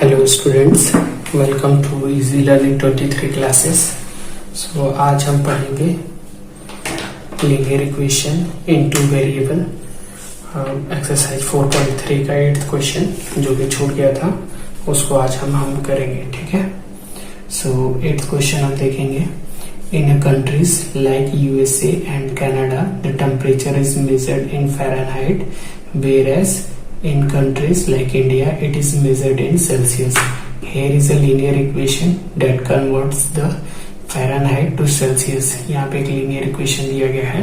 Hello students, welcome to easy learning 23 classes. So आज हम पढ़ेंगे linear equation in two variable exercise 4.3 का 8th question जो कि छूट गया था, उसको आज हम करेंगे। ठीक है। सो 8th क्वेश्चन हम देखेंगे। In countries like USA and Canada the temperature is measured in Fahrenheit whereas in countries like India it is measured in Celsius. Here is a linear equation that converts the Fahrenheit to Celsius. यहाँ पे एक linear equation दिया गया है।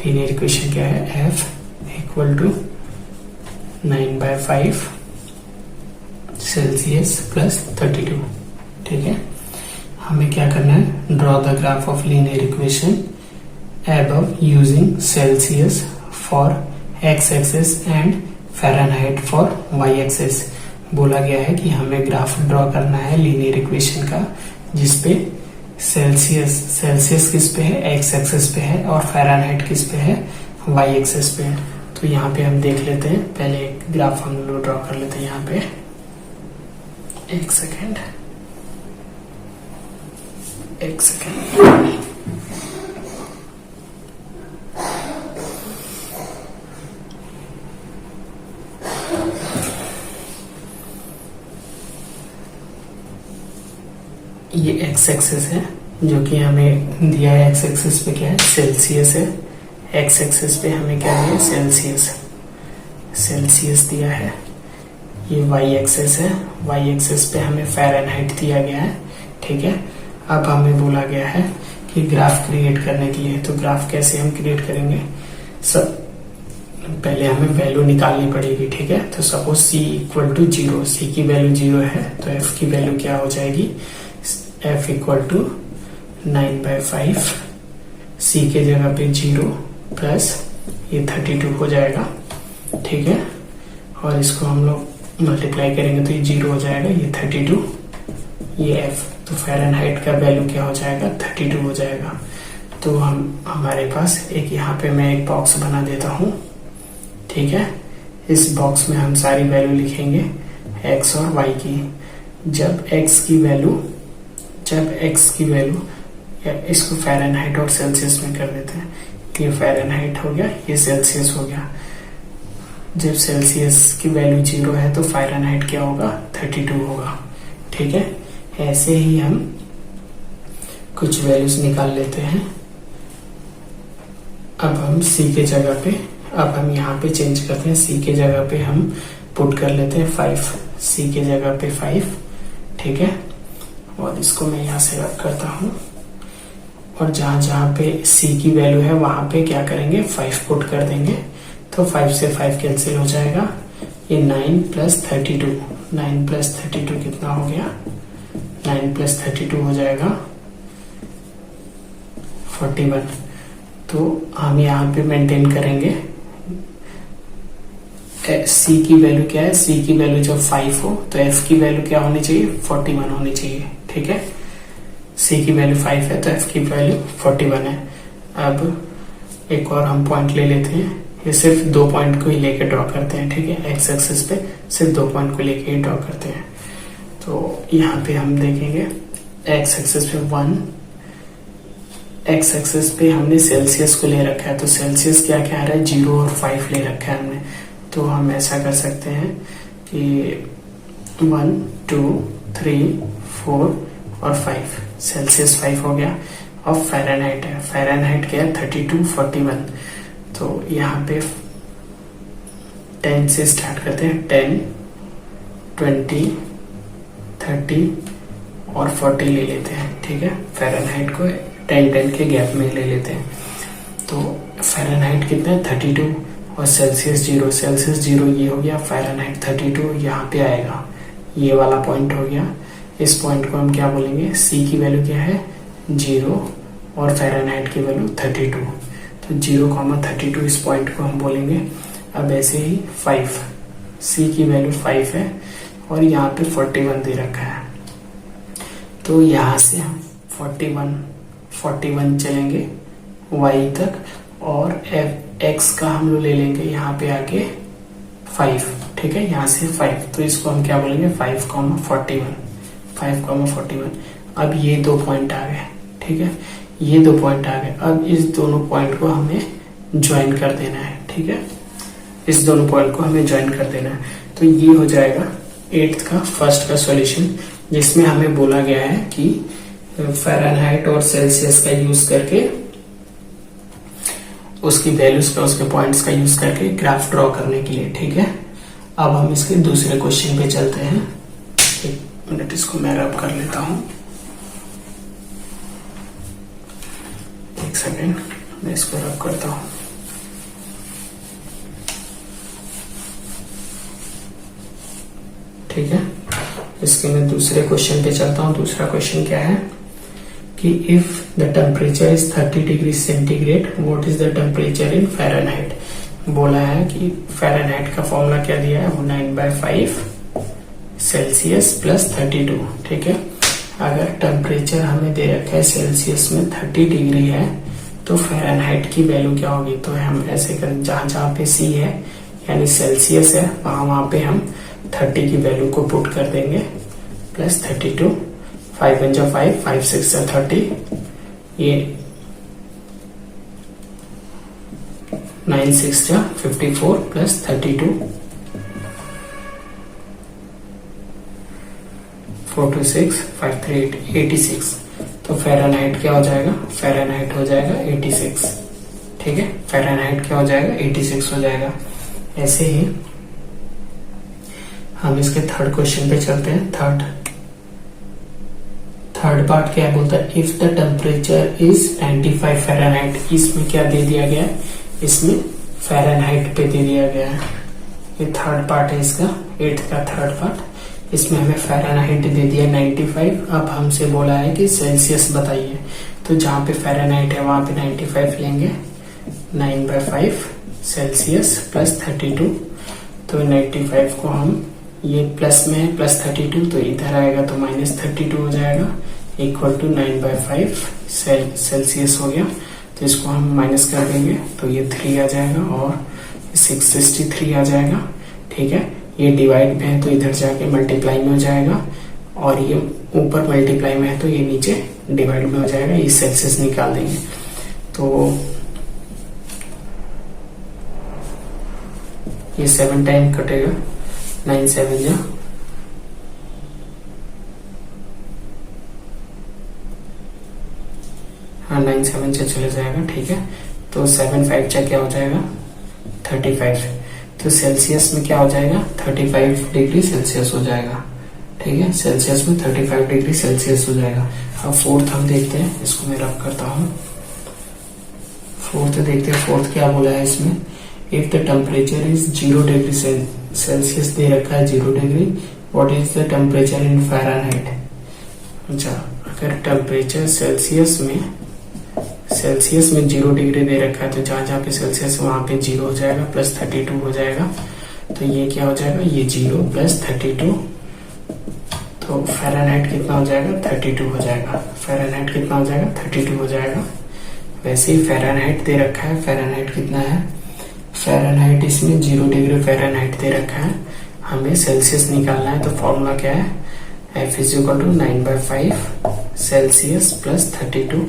linear equation क्या है? F equal to 9/5 Celsius plus 32। ठीक है। हमें क्या करना है? Draw the graph of linear equation above using Celsius for x-axis and Fahrenheit for y axis. बोला गया है कि हमें ग्राफ ड्रॉ करना है लीनियर इक्वेशन का जिसपे सेल्सियस किस पे है? एक्स एक्सिस पे है, और फ़ारेनहाइट किस पे है? वाई एक्सिस पे है। तो यहाँ पे हम देख लेते हैं, पहले एक ग्राफ हम लोग ड्रॉ कर लेते हैं। यहाँ पे एक सेकेंड। ये एक्स एक्सिस है जो कि हमें दिया है। एक्स एक्सिस पे क्या है? सेल्सियस है। एक्स एक्सिस पे हमें क्या है? सेल्सियस दिया है। ये वाई एक्सिस है। वाई एक्सिस पे हमें फ़ारेनहाइट दिया गया है। ठीक है। अब हमें बोला गया है कि ग्राफ क्रिएट करने के लिए, तो ग्राफ कैसे हम क्रिएट करेंगे? पहले हमें वैल्यू निकालनी पड़ेगी। ठीक है। तो सपोज c इक्वल टू 0, सी की वैल्यू 0 है तो f की वैल्यू क्या हो जाएगी? f इक्वल टू 9/5 c के जगह पे 0 प्लस ये 32 हो जाएगा। ठीक है। और इसको हम लोग मल्टीप्लाई करेंगे तो ये 0 हो जाएगा, ये 32, ये f। तो फ़ारेनहाइट का वैल्यू क्या हो जाएगा? 32 हो जाएगा। तो हमारे पास एक यहाँ पे मैं एक बॉक्स बना देता हूँ। ठीक है। इस बॉक्स में हम सारी वैल्यू लिखेंगे x और y की। जब x की वैल्यू इसको फ़ारेनहाइट और सेल्सियस में कर देते हैं। ये फ़ारेनहाइट हो गया, ये सेल्सियस हो गया। जब सेल्सियस की वैल्यू 0 है तो फ़ारेनहाइट क्या होगा? 32 होगा। ठीक है। ऐसे ही हम कुछ वैल्यूज निकाल लेते हैं। अब हम c के जगह पे, अब हम यहाँ पे चेंज करते हैं। c के जगह पे हम पुट कर लेते हैं 5, c के जगह पे 5। ठीक है। और इसको मैं यहाँ से रख करता हूँ, और जहां जहां पे c की वैल्यू है वहां पे क्या करेंगे? 5 पुट कर देंगे। तो 5 से 5 कैंसिल हो जाएगा। ये 9 प्लस 32, 9 प्लस 32 कितना हो गया? 9 प्लस 32 हो जाएगा 41। तो हम यहाँ पे मेंटेन करेंगे। c की वैल्यू क्या है? c की वैल्यू जब 5 हो तो f की वैल्यू क्या होनी चाहिए? 41 होनी चाहिए। ठीक है। c की वैल्यू 5 है तो f की वैल्यू 41 है। अब एक और हम पॉइंट ले लेते हैं। ये सिर्फ 2 पॉइंट को ही लेके ड्रॉ करते हैं। ठीक है। एक्स एक्सिस पे सिर्फ 2 पॉइंट को लेके ही ड्रॉ करते हैं। तो यहाँ पे हम देखेंगे एक्स एक्सिस पे 1, एक्स एक्सिस पे हमने सेल्सियस को ले रखा है। तो सेल्सियस क्या क्या आ रहा है? 0 और 5 ले रखा है हमने। तो हम ऐसा कर सकते हैं कि 1, 2, 3, 4 और 5, सेल्सियस 5 हो गया। और फ़ारेनहाइट है, फ़ारेनहाइट क्या है? 32, 41। तो यहाँ पे 10 से स्टार्ट करते हैं। 10, 20, 30 और 40 ले लेते हैं। ठीक है। फ़ारेनहाइट को 10 के गैप में ले लेते हैं। तो फ़ारेनहाइट कितना है? 32 और सेल्सियस 0, सेल्सियस 0 ये हो गया। फ़ारेनहाइट 32 यहाँ पे आएगा, ये वाला पॉइंट हो गया। इस पॉइंट को हम क्या बोलेंगे? c की वैल्यू क्या है? 0 और फ़ारेनहाइट की वैल्यू 32। तो 0,32 इस पॉइंट को हम बोलेंगे। अब ऐसे ही 5, c की वैल्यू 5 है और यहाँ पे 41 दे रखा है। तो यहाँ से हम 41 चलेंगे y तक, और x का हम लोग ले लेंगे यहाँ पे आके 5। ठीक है, यहाँ से 5, तो इसको हम क्या बोलेंगे 5,41, 5,41। अब ये 2 पॉइंट आ गए, ठीक है, ये 2 पॉइंट आ गए। अब इस दोनों पॉइंट को हमें ज्वाइन कर देना है, ठीक है, इस दोनों पॉइंट को हमें ज्वाइन कर देना है। तो ये हो जाएगा 8th का फर्स्ट का सॉल्यूशन, जिसमें हमें बोला गया है कि फ़ारेनहाइट और सेल्सियस का यूज करके उसकी वैल्यूज का, उसके पॉइंट्स का यूज करके ग्राफ ड्रॉ करने के लिए, ठीक है। अब हम इसके दूसरे क्वेश्चन पे चलते हैं। एक मिनट, इसको मैं रब कर लेता हूं, एक सेकेंड, मैं इसको रब करता हूं। ठीक है, इसके मैं दूसरे क्वेश्चन पे चलता हूं। दूसरा क्वेश्चन क्या है कि if the temperature is 30 degree centigrade, what is the temperature in Fahrenheit. बोला है कि फ़ारेनहाइट का फॉर्मूला क्या दिया है, वो 9/5 सेल्सियस प्लस 32, ठीक है। अगर टेम्परेचर हमें दे रखा है सेल्सियस में 30 डिग्री है, तो फ़ारेनहाइट की वैल्यू क्या होगी। तो हम ऐसे करें, जहां जहां पे सी है यानी सेल्सियस है, वहां पे हम 30 की वैल्यू को पुट कर देंगे, प्लस 32, 5 1 जा 5, 5 6 जा 30, ये 9 6 जा 54 प्लस 32, 4 2 6 5 3 8, 86। तो फ़ारेनहाइट क्या हो जाएगा, फ़ारेनहाइट हो जाएगा 86, ठीक है, फ़ारेनहाइट क्या हो जाएगा 86 हो जाएगा। ऐसे ही हम इसके थर्ड क्वेश्चन पे चलते हैं। थर्ड पार्ट क्या बोलता है, if the temperature is 95 Fahrenheit. इसमें क्या दे दिया गया है, इसमें फ़ारेनहाइट पे दे दिया गया है। ये थर्ड पार्ट है इसका, 8th का थर्ड पार्ट। इसमें हमें फ़ारेनहाइट दे दिया 95। अब हमसे बोला है कि सेल्सियस बताइए, तो जहां पे फ़ारेनहाइट है वहां पे 95 लेंगे, 9/5 सेल्सियस प्लस 32। तो 95 को हम, ये प्लस में है, प्लस 32, तो इधर आएगा तो -32 हो जाएगा, इक्वल टू 9/5 सेल्सियस हो गया। तो इसको हम माइनस कर देंगे, तो ये 3 आ जाएगा और 663 आ जाएगा, ठीक है। ये डिवाइड में है तो इधर जाके मल्टीप्लाई में हो जाएगा, और ये ऊपर मल्टीप्लाई में है तो ये नीचे डिवाइड में हो जाएगा। ये सेल्सियस निकाल देंगे, तो ये 7 टाइम कटेगा, 9 7 जा, हाँ 9 7 से चले जाएगा, ठीक है। तो 7 5 चा क्या हो जाएगा 35। तो सेल्सियस में क्या हो जाएगा 35 डिग्री सेल्सियस हो जाएगा, ठीक है, सेल्सियस में 35 डिग्री सेल्सियस हो जाएगा। अब फोर्थ हम देखते हैं, इसको मैं रब करता हूँ। फोर्थ देखते हैं, फोर्थ क्या बोला है इसमें, if the temperature is 0 degree Celsius दे रखा है 0 degree, what is the temperature in Fahrenheit. अच्छा, अगर टेम्परेचर सेल्सियस में 0 डिग्री दे रखा है, तो जहां जहां पे सेल्सियस वहां पे 0 हो जाएगा, प्लस 32 हो जाएगा। तो ये क्या हो जाएगा, ये 0 प्लस 32, तो फ़ारेनहाइट कितना हो जाएगा 32 हो जाएगा। फ़ारेनहाइट कितना हो जाएगा 32 हो जाएगा। वैसे ही फ़ारेनहाइट दे रखा है, फ़ारेनहाइट कितना है, फ़ारेनहाइट इसमें 0 डिग्री फ़ारेनहाइट दे रखा है, हमें सेल्सियस निकालना है। तो फॉर्मूला क्या है, F is equal to 9/5 Celsius plus 32।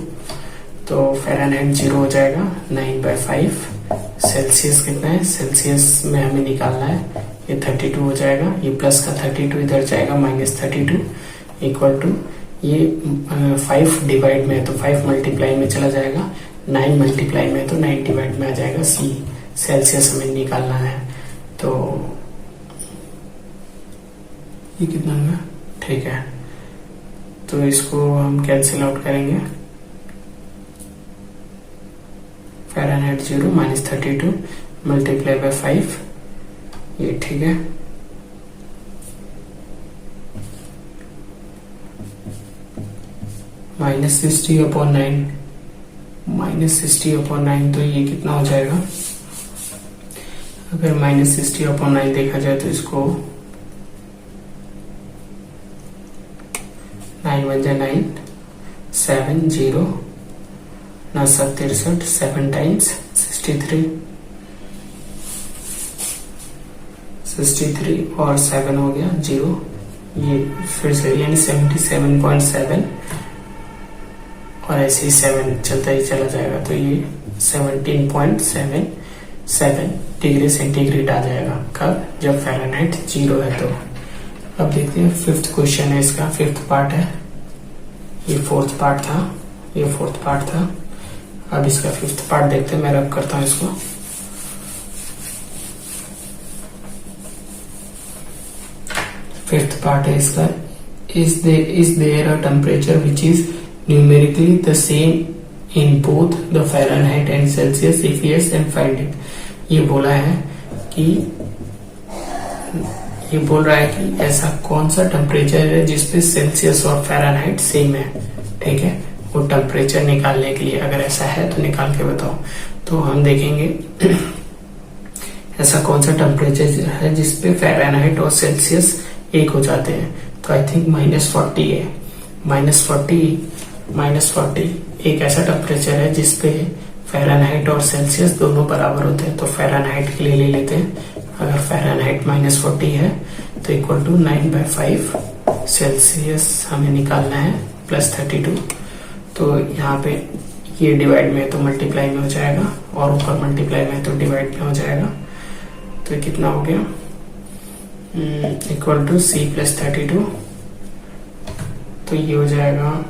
तो फ़ारेनहाइट 0 हो जाएगा, 9/5 सेल्सियस कितना है, सेल्सियस में हमें निकालना है, ये 32 हो जाएगा। ये प्लस का 32 इधर जाएगा, -32 इक्वल टू, ये 5 डिवाइड में है तो 5 मल्टीप्लाई में चला जाएगा, 9 मल्टीप्लाई में तो 9 डिवाइड में आ जाएगा। सी सेल्सियस हमें निकालना है, तो ये कितना होगा, ठीक है। तो इसको हम कैंसिल आउट करेंगे, फ़ारेनहाइट 0 -32 मल्टीप्लाई बाय 5, ये ठीक है। -60/9, -60/9, तो ये कितना हो जाएगा, अगर -60/9 देखा जाए तो इसको 9 1 जा 9, 7 0 9 7 63, 7 टाइम्स 63, 63 और 7 हो गया 0, ये फिर से यानी 77.7 और ऐसे ही 7 चलता ही चला जाएगा, तो ये 17.77 डिग्री सेंटीग्रेड आ जाएगा। कब? जब फ़ारेनहाइट 0 है। तो अब देखते हैं फिफ्थ क्वेश्चन है इसका, फिफ्थ पार्ट है, ये फोर्थ पार्ट था, ये फोर्थ पार्ट था। अब इसका फिफ्थ पार्ट देखते हैं, मैं रब करता हूं इसको। फिफ्थ पार्ट है इसका, is there a temperature which is numerically the same in both the Fahrenheit and Celsius, if yes and find it. ये बोला है कि ये बोल रहा है कि ऐसा कौन सा टेम्परेचर है जिसपे सेल्सियस और फ़ारेनहाइट सेम है, ठीक है। वो टेम्परेचर निकालने के लिए अगर ऐसा है तो निकाल के बताओ। तो हम देखेंगे ऐसा कौन सा टेम्परेचर है जिसपे फ़ारेनहाइट और सेल्सियस एक हो जाते हैं। तो आई थिंक -40 है। -40 एक ऐसा टेम्परेचर है जिसपे फ़ारेनहाइट और सेल्सियस दोनों बराबर होते हैं। तो फ़ारेनहाइट के लिए ले लेते हैं, अगर फ़ारेनहाइट -40 है तो इक्वल टू 9/5, सेल्सियस हमें निकालना है +32। तो यहाँ पे ये डिवाइड में है तो मल्टीप्लाई में हो जाएगा, और ऊपर मल्टीप्लाई में है तो डिवाइड में हो जाएगा। तो ये कितना हो गया, इक्वल टू C + 32, तो ये हो जाएगा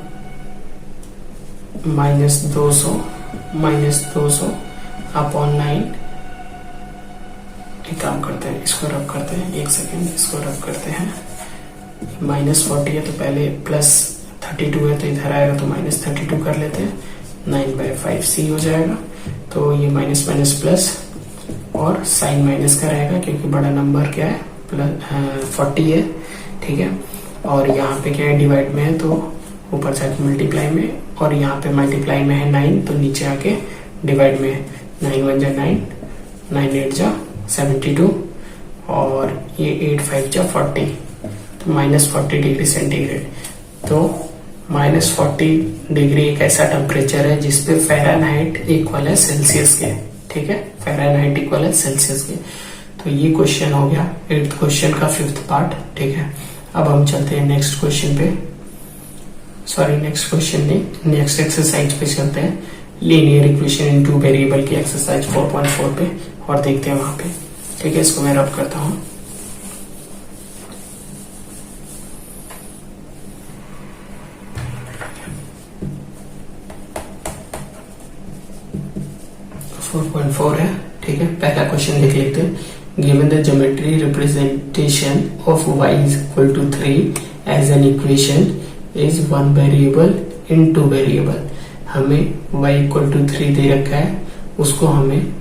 -200 अपॉन 9। एक काम करते हैं, इसको रब करते हैं, एक सेकेंड, इसको रब करते हैं। -40 है तो पहले +32 है तो इधर आएगा तो -32 कर लेते हैं, 9/5C हो जाएगा। तो ये माइनस माइनस प्लस और साइन माइनस का रहेगा क्योंकि बड़ा नंबर क्या है, 40 है, ठीक है। और यहाँ पे क्या है, डिवाइड में है तो ऊपर जाके मल्टीप्लाई में, और यहाँ पे मल्टीप्लाई में है 9 तो नीचे आके डिवाइड में है। 9 1 जा 9, 9 8 जा 72, और ये 8 5 जा 40, तो -40 डिग्री सेंटीग्रेड। तो -40 डिग्री एक ऐसा टेम्परेचर है जिसपे फ़ारेनहाइट इक्वल है सेल्सियस के, ठीक है, फ़ारेनहाइट इक्वल है सेल्सियस के। तो ये क्वेश्चन हो गया 8th क्वेश्चन का 5th पार्ट, ठीक है। अब हम चलते हैं नेक्स्ट क्वेश्चन पे, सॉरी नेक्स्ट क्वेश्चन नहीं, नेक्स्ट एक्सरसाइज पे चलते हैं। लीनियर इक्वेशन इन 2 वेरिएबल की एक्सरसाइज 4.4 पे, और देखते हैं वहां पे, ठीक है। इसको मैं रब करता हूं। है, ठीक है। पहला क्वेश्चन देख लेते हैं। Given the geometry representation of y equal to 3 as an equation is 1 variable in 2 variable. हमें y इक्वल टू 3 दे रखा है, उसको हमें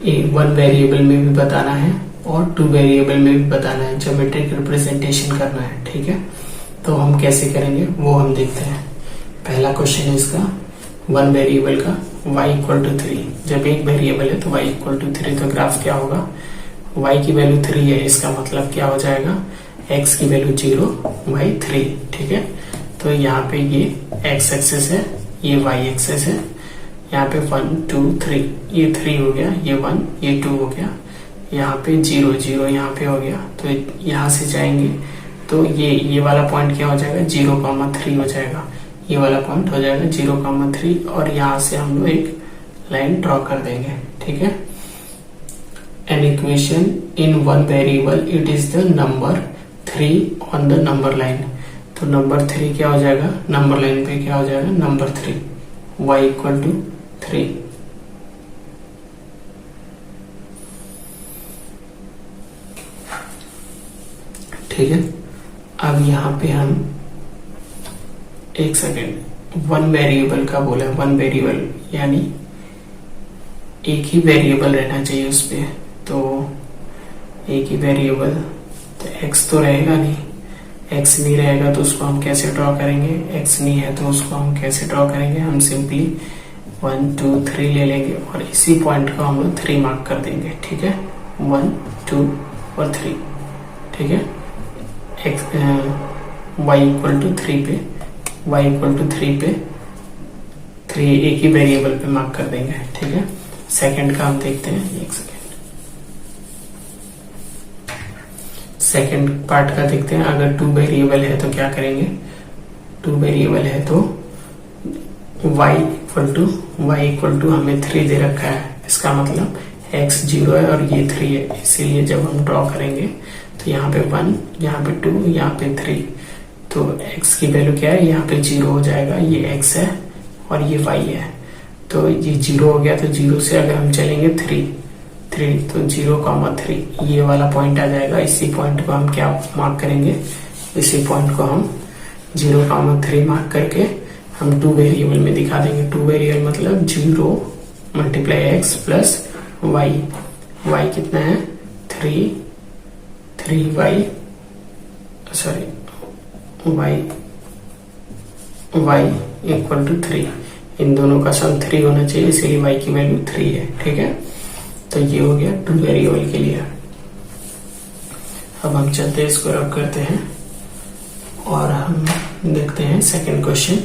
1 वेरिएबल में भी बताना है और 2 वेरिएबल में भी बताना है, ज्योमेट्रिक रिप्रेजेंटेशन करना है, ठीक है। तो हम कैसे करेंगे वो हम देखते हैं। पहला क्वेश्चन है इसका 1 वेरिएबल का, y इक्वल टू 3। जब एक वेरिएबल है तो y इक्वल टू 3, तो ग्राफ क्या होगा, y की वैल्यू 3 है, इसका मतलब क्या हो जाएगा, x की वैल्यू 0, y 3, ठीक है। तो यहाँ पे ये x एक्सेस है, ये y एक्सेस है, यहाँ पे 1 2 3, ये 3 हो गया, ये 1 ये 2 हो गया, यहाँ पे 0 0 यहाँ पे हो गया। तो यहाँ से जाएंगे तो ये वाला पॉइंट क्या हो जाएगा, 0,3 हो जाएगा, ये वाला पॉइंट हो जाएगा 0,3, और यहाँ से हम लोग एक लाइन ड्रॉ कर देंगे, ठीक है। N equation in 1 variable, it is the number 3 on the number line. तो नंबर 3 क्या हो जाएगा, नंबर लाइन पे क्या हो जाएगा, नंबर 3, y इक्वल टू 3। ठीक है। अब यहाँ पे हम एक सेकेंड, 1 वेरिएबल का बोला है, 1 वेरिएबल यानी एक ही वेरिएबल रहना चाहिए उस पे। तो एक ही वेरिएबल, तो x तो रहेगा नहीं, x नहीं रहेगा तो उसको हम कैसे ड्रॉ करेंगे, x नहीं है तो उसको हम कैसे ड्रॉ करेंगे, हम सिंपली 1 2 3 ले लेंगे और इसी पॉइंट को हम लोग 3 मार्क कर देंगे, ठीक है, 1 2 और 3, ठीक है। y इक्वल टू 3 पे, y इक्वल टू 3 पे 3 एक ही वेरिएबल पे मार्क कर देंगे, ठीक है। सेकंड का हम देखते हैं, एक सेकेंड। सेकंड पार्ट का देखते हैं। अगर 2 वेरिएबल है तो क्या करेंगे, 2 वेरिएबल है तो y इक्वल टू हमें 3 दे रखा है, इसका मतलब x 0 है और ये 3 है, इसीलिए जब हम ड्रॉ करेंगे तो यहाँ पे 1, यहाँ पे 2, यहाँ पे 3, तो x की वैल्यू क्या है, यहाँ पे 0 हो जाएगा, ये x है और ये y है, तो ये 0 हो गया। तो 0 से अगर हम चलेंगे 3 तो 0,3 ये वाला पॉइंट आ जाएगा। इसी पॉइंट को हम क्या मार्क करेंगे, इसी पॉइंट को हम 0,3 मार्क करके हम 2 वेरिएबल में दिखा देंगे। 2 वेरिएबल मतलब 0 × x प्लस y कितना है 3y, sorry y equal to 3, इन दोनों का सम 3 होना चाहिए, इसलिए y की वैल्यू 3 है। ठीक है, तो ये हो गया 2 वेरिएबल के लिए। अब हम चलते हैं, इसको रब करते हैं और हम देखते हैं second question.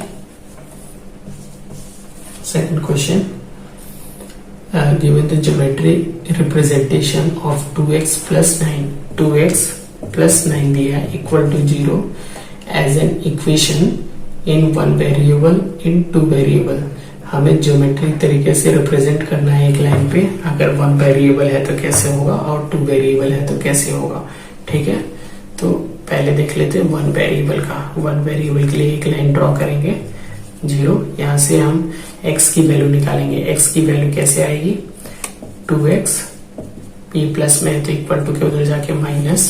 Given the geometry representation of 2x plus 9 दिया है equal to 0 as an equation in 1 variable in 2 variable. हमें ज्योमेट्रिक तरीके से रिप्रेजेंट करना है एक लाइन पे, अगर 1 वेरिएबल है तो कैसे होगा और 2 वेरिएबल है तो कैसे होगा। ठीक है, तो पहले देख लेते हैं 1 वेरिएबल का। 1 वेरिएबल के लिए एक लाइन ड्रॉ करेंगे 0, यहाँ से हम x की वैल्यू निकालेंगे। x की वैल्यू कैसे आएगी, 2x p प्लस में है तो इक्वल टू के उधर जाके माइनस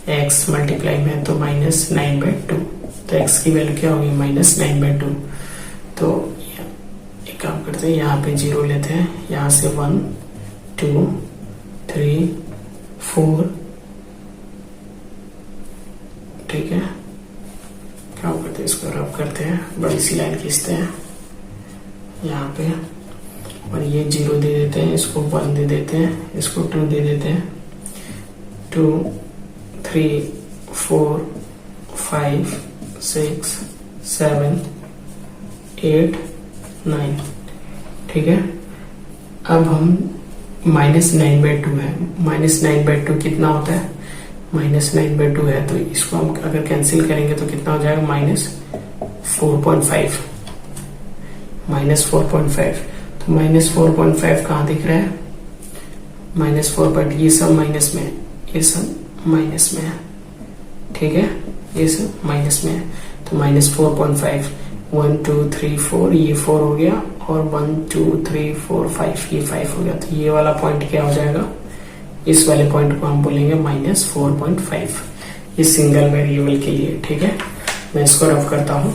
x मल्टीप्लाई में है तो -9/2, तो x की वैल्यू क्या होगी -9/2। तो एक काम करते हैं, यहाँ पे 0 लेते हैं, यहाँ से 1 2 3 4, ठीक है, क्या करते हैं, इसको रब करते हैं, बड़ी सी लाइन खींचते हैं यहाँ पे, और ये 0 दे देते हैं, इसको 1 दे देते हैं, इसको 2 दे देते हैं, 2 3 4 5 6 7 8 9। ठीक है, अब हम -9/2 है, -9/2 कितना होता है, -9/2 है, तो इसको हम अगर कैंसिल करेंगे तो कितना हो जाएगा, -4.5, -4.5। तो -4.5 कहाँ दिख रहा है, -4, ये सब माइनस में है, ये सब माइनस में है। ठीक है, ये सब माइनस में है, तो -4.5, 1 2 3 4, ये 4 हो गया, और 1 2 3 4 5, ये 5 हो गया। तो ये वाला पॉइंट क्या हो जाएगा, इस वाले पॉइंट को हम बोलेंगे -4.5, ये सिंगल वेरिएबल के लिए। ठीक है, मैं इसको रफ करता हूं।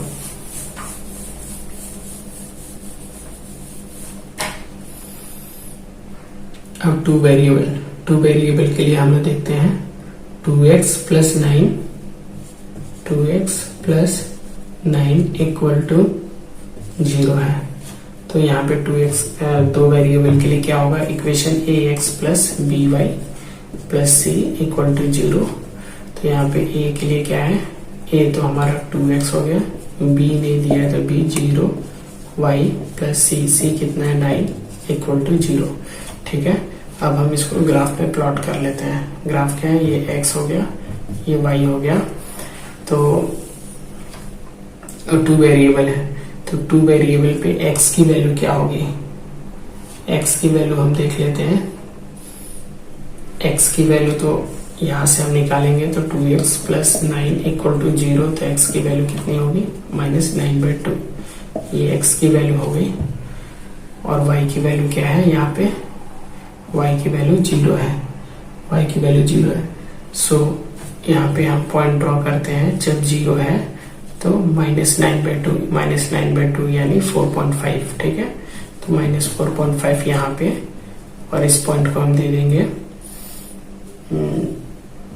अब 2 वेरिएबल के लिए हम लोग देखते हैं 2x प्लस 9 इक्वल टू 0 है। तो यहाँ पे 2x 2 वेरिएबल के लिए क्या होगा, equation ax plus by plus c equal to 0। तो यहाँ पे a के लिए क्या है, a तो हमारा 2x हो गया, b ने दिया है तो b 0, y प्लस c कितना है 9 इक्वल टू 0। ठीक है, अब हम इसको ग्राफ में प्लॉट कर लेते हैं। ग्राफ क्या है, ये x हो गया, ये y हो गया, तो 2 वेरिएबल है, तो 2 वेरिएबल पे x की वैल्यू क्या होगी, x की वैल्यू हम देख लेते हैं। x की वैल्यू तो यहाँ से हम निकालेंगे, तो 2x प्लस 9 इक्वल टू 0, तो x की वैल्यू कितनी होगी, -9/2, ये x की वैल्यू हो गई। और y की वैल्यू क्या है, यहाँ पे y की वैल्यू 0 है, y की वैल्यू 0 है। सो यहाँ पे हम पॉइंट ड्रॉ करते हैं, जब 0 है तो -9/2 यानी 4.5। ठीक है, तो -4.5 यहाँ पे, और इस पॉइंट को हम दे देंगे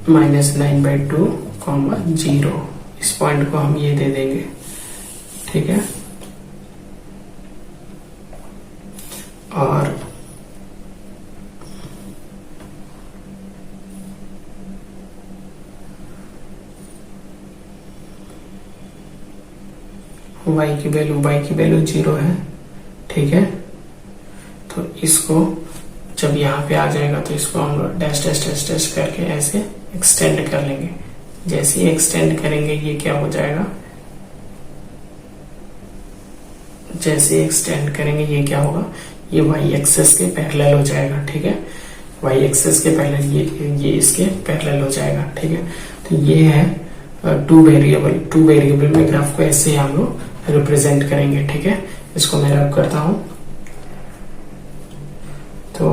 -9/2, 0, इस पॉइंट को हम ये दे देंगे। ठीक है, और y की वैल्यू 0 है। ठीक है, तो इसको जब यहाँ पे आ जाएगा तो इसको हम डैश डैश डैश डैश करके ऐसे एक्सटेंड कर लेंगे। जैसे ही एक्सटेंड करेंगे ये क्या हो जाएगा, जैसे एक्सटेंड करेंगे ये क्या होगा, ये वाई एक्सेस के पैरेलल हो जाएगा। ठीक है, वाई एक्सेस के पैरेलल, ये इसके पैरेलल हो जाएगा। ठीक है, तो ये है टू वेरिएबल में ग्राफ को ऐसे हम लोग रिप्रेजेंट करेंगे। ठीक है, इसको मैं रब करता हूं। तो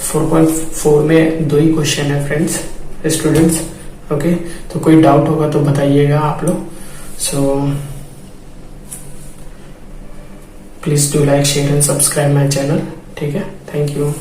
4.4 में 2 ही क्वेश्चन है फ्रेंड्स, स्टूडेंट्स। ओके, तो कोई डाउट होगा तो बताइएगा आप लोग। So please do like, share and subscribe my channel. ठीक है, थैंक यू।